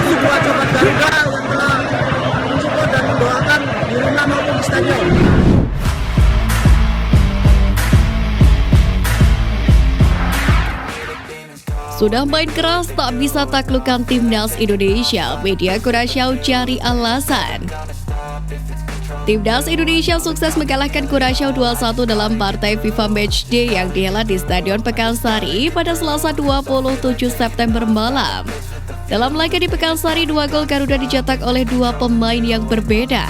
support sobat Garuda yang telah mensupport dan mendoakan di rumah maupun di stadion. Sudah main keras tak bisa taklukkan Timnas Indonesia, media Kurasyao cari alasan. Timnas Indonesia sukses mengalahkan Kurasyao 2-1 dalam partai FIFA Matchday yang dihelat di Stadion Pekansari pada Selasa 27 September malam. Dalam laga di Pekansari, 2 gol Garuda dicetak oleh 2 pemain yang berbeda.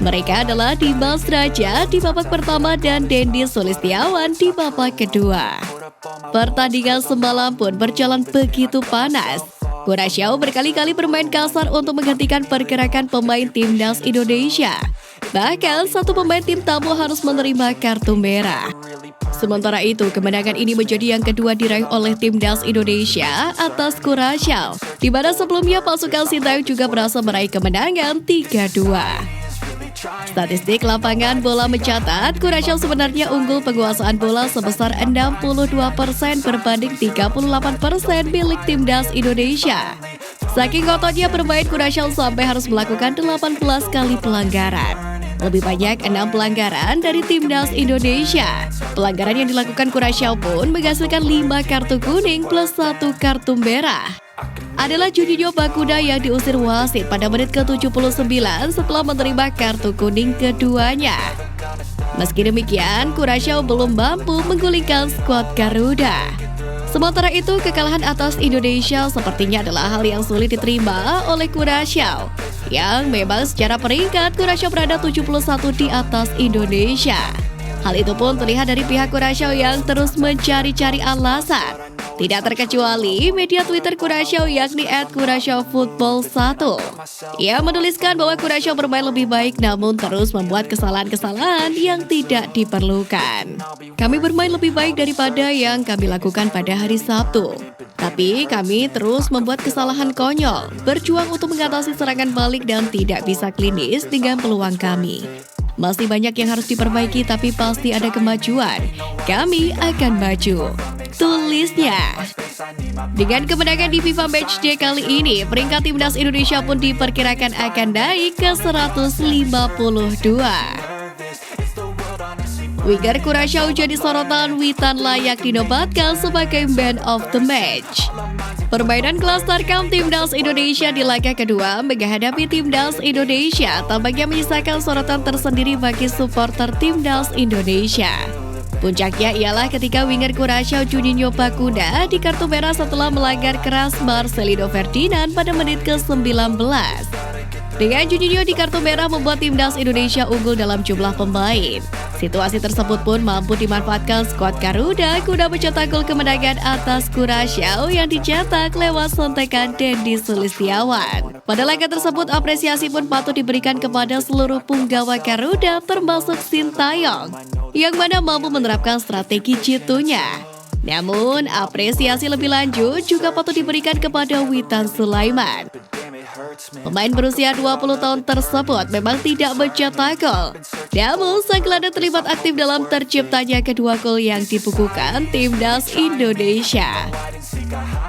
Mereka adalah Dimas Raja di babak pertama dan Dendi Sulistiawan di babak kedua. Pertandingan semalam pun berjalan begitu panas. Kurasyao berkali-kali bermain kasar untuk menghentikan pergerakan pemain Timnas Indonesia. Bahkan satu pemain tim tamu harus menerima kartu merah. Sementara itu, kemenangan ini menjadi yang kedua diraih oleh Timnas Indonesia atas Kurasyao, di mana sebelumnya pasukan Sintayong juga berhasil meraih kemenangan 3-2. Statistik lapangan bola mencatat Kurasyao sebenarnya unggul penguasaan bola sebesar 62% berbanding 38% milik Timnas Indonesia. Saking ngototnya bermain, Kurasyao sampai harus melakukan 18 kali pelanggaran. Lebih banyak 6 pelanggaran dari Timnas Indonesia. Pelanggaran yang dilakukan Kurasyao pun menghasilkan 5 kartu kuning plus 1 kartu merah. Adalah Juninho Bakuda yang diusir wasit pada menit ke-79 setelah menerima kartu kuning keduanya. Meski demikian, Kurasyao belum mampu menggulingkan skuad Garuda. Sementara itu, kekalahan atas Indonesia sepertinya adalah hal yang sulit diterima oleh Kurasyao, yang memang secara peringkat Kurasyao berada 71 di atas Indonesia. Hal itu pun terlihat dari pihak Kurasyao yang terus mencari-cari alasan. Tidak terkecuali media Twitter Kurasyao yakni @KurasyaoFootball1. Ia menuliskan bahwa Kurasyao bermain lebih baik namun terus membuat kesalahan-kesalahan yang tidak diperlukan. Kami bermain lebih baik daripada yang kami lakukan pada hari Sabtu. Tapi kami terus membuat kesalahan konyol, berjuang untuk mengatasi serangan balik dan tidak bisa klinis dengan peluang kami. Masih banyak yang harus diperbaiki tapi pasti ada kemajuan. Kami akan maju, tulisnya. Dengan kemenangan di FIFA Matchday kali ini, peringkat Timnas Indonesia pun diperkirakan akan naik ke 152. Winger Kurasyao jadi sorotan, Witan layak dinobatkan sebagai Man of the Match. Permainan kelas tarkam Timnas Indonesia di laga kedua menghadapi Timnas Indonesia tampaknya menyisakan sorotan tersendiri bagi supporter Timnas Indonesia. Puncaknya ialah ketika winger Kurasyao Juninho Bakuda di kartu merah setelah melanggar keras Marcelino Ferdinand pada menit ke-19. Dengan Juninho di kartu merah membuat Timnas Indonesia unggul dalam jumlah pemain. Situasi tersebut pun mampu dimanfaatkan skuad Garuda guna mencetak gol kemenangan atas Kurasyao yang dicetak lewat sontekan Dendi Sulistiawan. Pada laga tersebut, apresiasi pun patut diberikan kepada seluruh punggawa Garuda termasuk Sintayong, yang mana mampu menerapkan strategi jitunya. Namun, apresiasi lebih lanjut juga patut diberikan kepada Witan Sulaiman. Pemain berusia 20 tahun tersebut memang tidak mencetak gol. Namun, sang gelandang terlibat aktif dalam terciptanya kedua gol yang dibukukan Timnas Indonesia.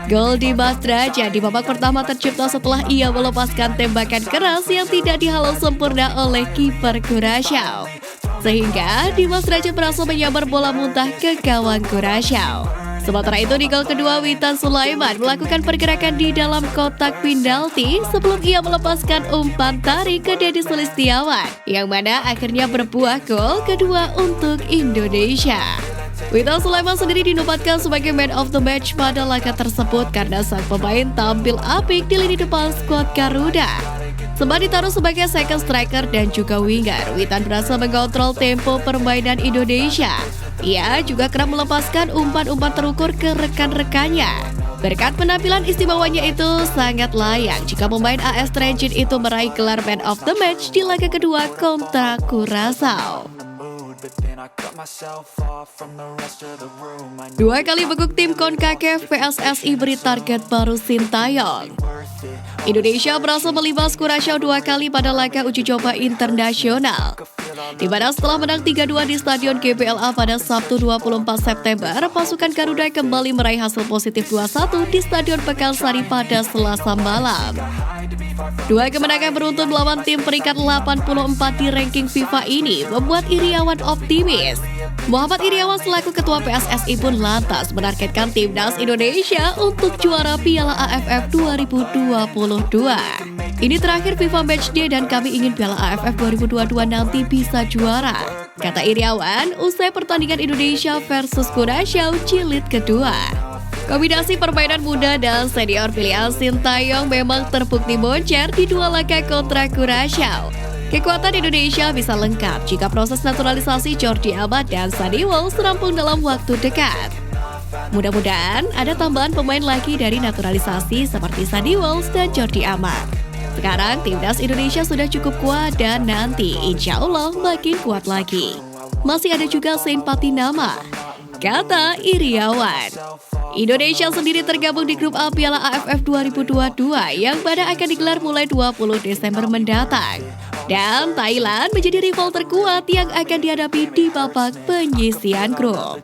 Gol Dimas Raja di babak pertama tercipta setelah ia melepaskan tembakan keras yang tidak dihalau sempurna oleh kiper Kurasyao. Sehingga Dimas Raja berhasil menyambar bola muntah ke gawang Kurasyao. Sementara itu di gol kedua, Witan Sulaiman melakukan pergerakan di dalam kotak penalti sebelum ia melepaskan umpan tarik ke Dendi Sulistiawan, yang mana akhirnya berbuah gol kedua untuk Indonesia. Witan Sulaiman sendiri dinobatkan sebagai Man of the Match pada laga tersebut karena sang pemain tampil apik di lini depan skuad Garuda. Sempat ditaruh sebagai second striker dan juga winger, Witan berhasil mengontrol tempo permainan Indonesia. Ia juga kerap melepaskan umpan-umpan terukur ke rekan-rekannya. Berkat penampilan istimewanya itu sangat layak jika pemain AS Trenčín itu meraih gelar Man of the Match di laga kedua kontra Curaçao. Dua kali beguk tim CONCACAF, PSSI beri target baru Sintayong. Indonesia berhasil melibas Curaçao 2 kali pada laga uji coba internasional. di mana setelah menang 3-2 di Stadion GBLA pada Sabtu 24 September, pasukan Garuda kembali meraih hasil positif 2-1 di Stadion Pekansari pada Selasa malam. Dua kemenangan beruntun melawan tim peringkat 84 di ranking FIFA ini membuat Iriawan optimis. Muhammad Iriawan selaku Ketua PSSI pun lantas menargetkan Timnas Indonesia untuk juara Piala AFF 2022. Ini terakhir FIFA Matchday dan kami ingin Piala AFF 2022 nanti bisa juara, kata Iriawan usai pertandingan Indonesia versus Kurasyau jilid kedua. Kombinasi permainan muda dan senior pilihan Sintayong memang terbukti moncer di dua laga kontra Kurasyau. Kekuatan Indonesia bisa lengkap jika proses naturalisasi Jordi Amat dan Sunny Walsh rampung dalam waktu dekat. Mudah-mudahan ada tambahan pemain lagi dari naturalisasi seperti Sunny Walsh dan Jordi Amat. Sekarang Timnas Indonesia sudah cukup kuat dan nanti insya Allah makin kuat lagi. Masih ada juga Saint Patinama, kata Iriawan. Indonesia sendiri tergabung di grup A Piala AFF 2022 yang pada akan digelar mulai 20 Desember mendatang. Dan Thailand menjadi rival terkuat yang akan dihadapi di babak penyisihan grup.